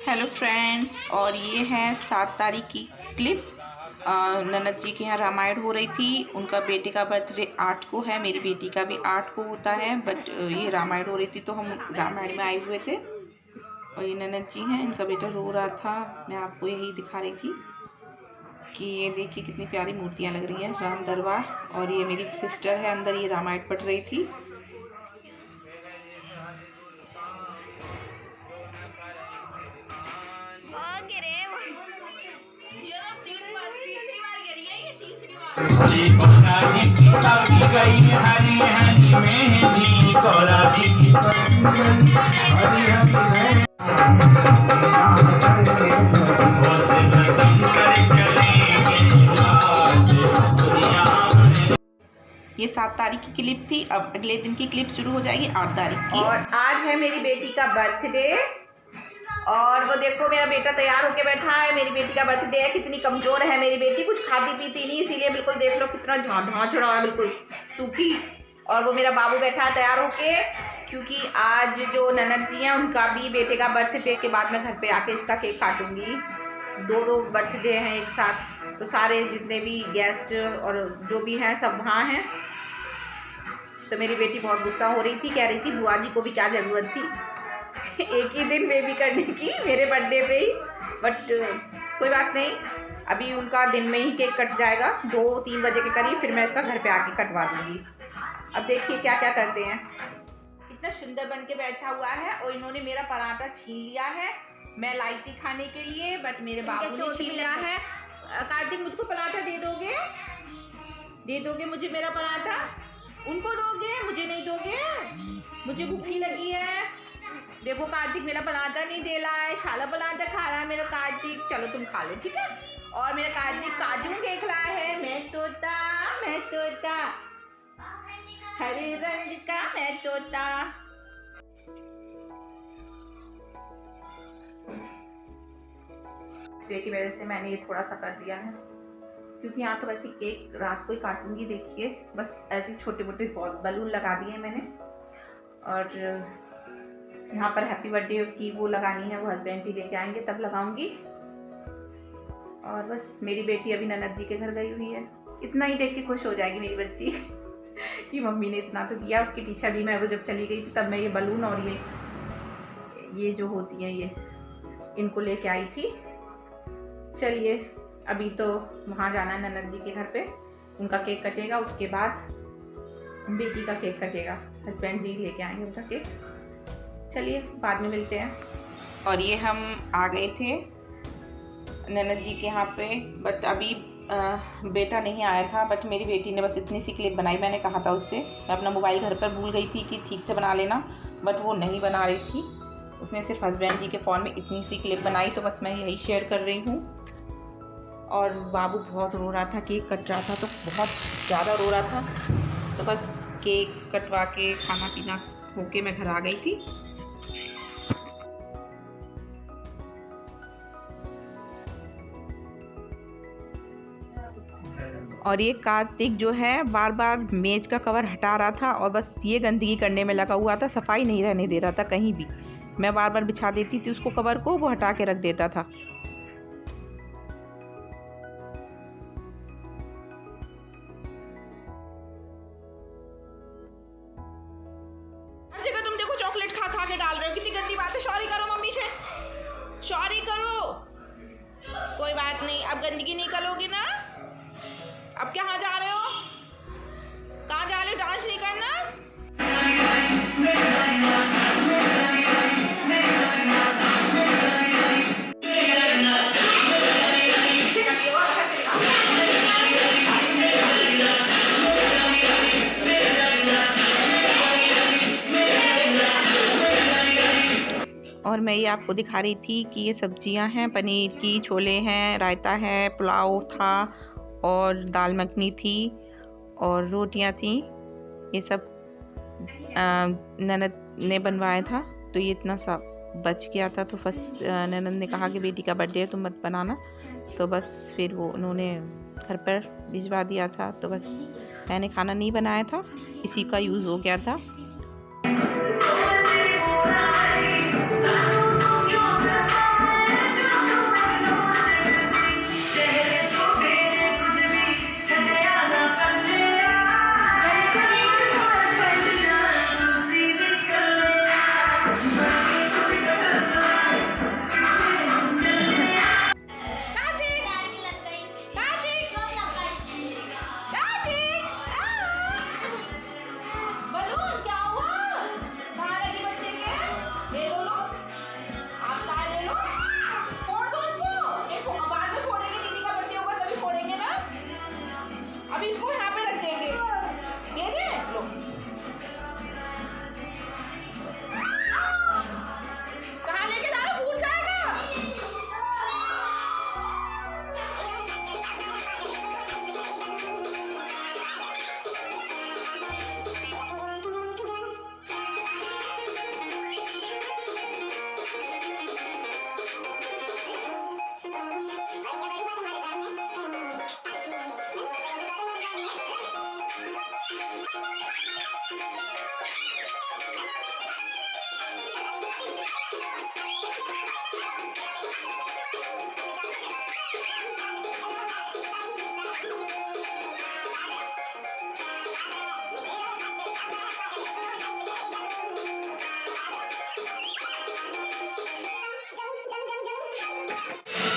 Hello friends, और ये है 7 तारीख की क्लिप। ननद जी के यहाँ रामायण हो रही थी। उनका बेटे का बर्थडे 8 को है, मेरी बेटी का भी 8 को होता है, बट ये रामायण हो रही थी तो हम रामायण में आए हुए थे। और ये ननद जी हैं, इनका बेटा रो रहा था। मैं आपको यही दिखा रही थी कि ये देखिए कितनी प्यारी मूर्तियाँ लग रही हैं, राम दरबार। और ये मेरी सिस्टर है अंदर, ये रामायण पढ़ रही थी। ये 7 तारीख की क्लिप थी। अब अगले दिन की क्लिप शुरू हो जाएगी 8 तारीख की। और आज है मेरी बेटी का बर्थडे, और वो देखो मेरा बेटा तैयार होके बैठा है। मेरी बेटी का बर्थडे है। कितनी कमजोर है मेरी बेटी, कुछ खाती पीती नहीं, इसीलिए बिल्कुल देख लो कितना ढांच रहा है, बिल्कुल सूखी। और वो मेरा बाबू बैठा है तैयार होके, क्योंकि आज जो ननद जी हैं उनका भी बेटे का बर्थडे के बाद मैं घर पे आके इसका केक काटूंगी। दो बर्थडे हैं एक साथ, तो सारे जितने भी गेस्ट और जो भी हैं सब वहाँ हैं। तो मेरी बेटी बहुत गुस्सा हो रही थी, कह रही थी बुआ जी को भी क्या ज़रूरत थी एक ही दिन बेबी करने की, मेरे बर्थडे पे ही। बट कोई बात नहीं, अभी उनका दिन में ही केक कट जाएगा 2-3 बजे के करीब, फिर मैं इसका घर पे आके कटवा दूँगी। अब देखिए क्या क्या करते हैं। कितना सुंदर बन के बैठा हुआ है। और इन्होंने मेरा पराठा छीन लिया है, मैं लाई थी खाने के लिए, बट मेरे बाबू ने छीन लिया है। कार्तिक, मुझको पराठा दे दोगे? दे दोगे मुझे मेरा पराठा? उनको दोगे, मुझे नहीं दोगे? मुझे भूखी लगी है। देखो कार्तिक मेरा पराठा नहीं दे रहा है, शाला पराठा खा रहा है मेरा कार्तिक। चलो तुम खा लो, ठीक है। और मेरा कार्तिक कार्टून देख रहा है। मैं तोता हरे रंग का मैं तोता। की वजह से मैंने ये थोड़ा सा कर दिया है, क्योंकि यहाँ तो वैसे केक रात को ही काटूंगी। देखिए बस ऐसे छोटे मोटे बलून लगा दिए मैंने, और यहाँ पर हैप्पी बर्थडे की वो लगानी है, वो हस्बैंड जी लेके आएंगे तब लगाऊंगी। और बस मेरी बेटी अभी ननद जी के घर गई हुई है। इतना ही देख के खुश हो जाएगी मेरी बच्ची कि मम्मी ने इतना तो किया। उसके पीछे भी मैं वो जब चली गई थी तब मैं ये बलून और ये जो होती हैं ये इनको लेके आई थी। चलिए अभी तो वहाँ जाना है ननद जी के घर पे, उनका केक कटेगा, उसके बाद बेटी का केक कटेगा। हस्बैंड जी लेके आएंगे उनका केक। चलिए बाद में मिलते हैं। और ये हम आ गए थे ननद जी के यहाँ पे, बट अभी बेटा नहीं आया था। बट मेरी बेटी ने बस इतनी सी क्लिप बनाई। मैंने कहा था उससे, मैं अपना मोबाइल घर पर भूल गई थी कि ठीक से बना लेना, बट वो नहीं बना रही थी। उसने सिर्फ हस्बैंड जी के फ़ोन में इतनी सी क्लिप बनाई, तो बस मैं यही शेयर कर रही हूँ। और बाबू बहुत रो रहा था, केक कट रहा था तो बहुत ज़्यादा रो रहा था, तो बस केक कटवा के खाना पीना होके मैं घर आ गई थी। और ये कार्तिक जो है बार बार मेज का कवर हटा रहा था और बस ये गंदगी करने में लगा हुआ था, सफाई नहीं रहने दे रहा था कहीं भी। मैं बार बार बिछा देती थी उसको कवर को, वो हटा के रख देता था। हर जगह तुम देखो चॉकलेट खा खा के डाल रहे हो, कितनी गंदी बात है। सॉरी करो मम्मी से, सॉरी करो। कोई बात नहीं, अब गंदगी नहीं करोगे ना। अब कहाँ जा रहे हो? कहाँ जा रहे हो? डांस नहीं करना? और मैं ये आपको दिखा रही थी कि ये सब्जियां हैं, पनीर की, छोले हैं, रायता है, पुलाव था और दाल मखनी थी और रोटियां थी। ये सब ननद ने बनवाया था, तो ये इतना सा बच गया था। तो बस ननद ने कहा कि बेटी का बर्थडे है तुम मत बनाना, तो बस फिर वो उन्होंने घर पर भिजवा दिया था। तो बस मैंने खाना नहीं बनाया था, इसी का यूज़ हो गया था।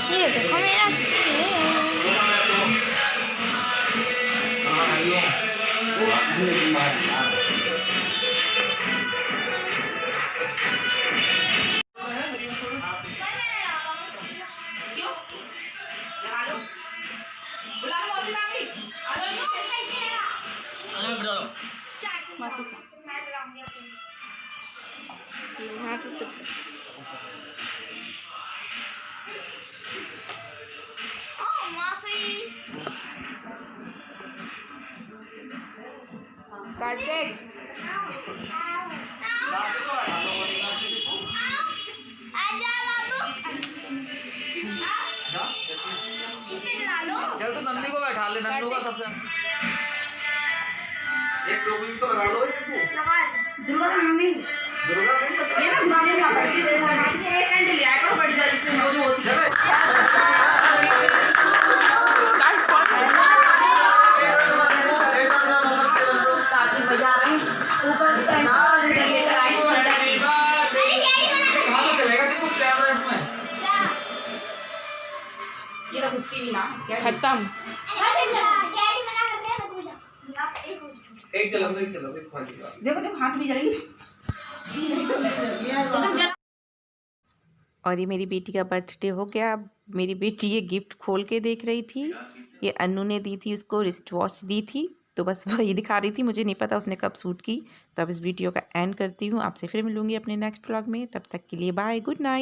ये देखो मेरा काट दे। चल तो नंदी को बैठा ले, नंदू का सबसे एक टोपी तो लगा लो इसको। दुर्गा का नाम नहीं दुर्गा सिंह ये ना गाने का पड़ती है एक घंटे ले आया करो बड़ी बड़ी से जो होती है काफी बजा रहे हैं ऊपर लेकर आई चलेगा सिर्फ कैमरा इसमें। ये तो कुश्ती भी ना क्या खत्म। एक चलो एक खाली का। देखो देखो हाथ भी जलेगी। और ये मेरी बेटी का बर्थडे हो गया। मेरी बेटी ये गिफ्ट खोल के देख रही थी। ये अन्नू ने दी थी उसको, रिस्ट वॉच दी थी, तो बस वही दिखा रही थी। मुझे नहीं पता उसने कब शूट की। तो अब इस वीडियो का एंड करती हूँ। आपसे फिर मिलूंगी अपने नेक्स्ट व्लॉग में। तब तक के लिए बाय, गुड नाइट।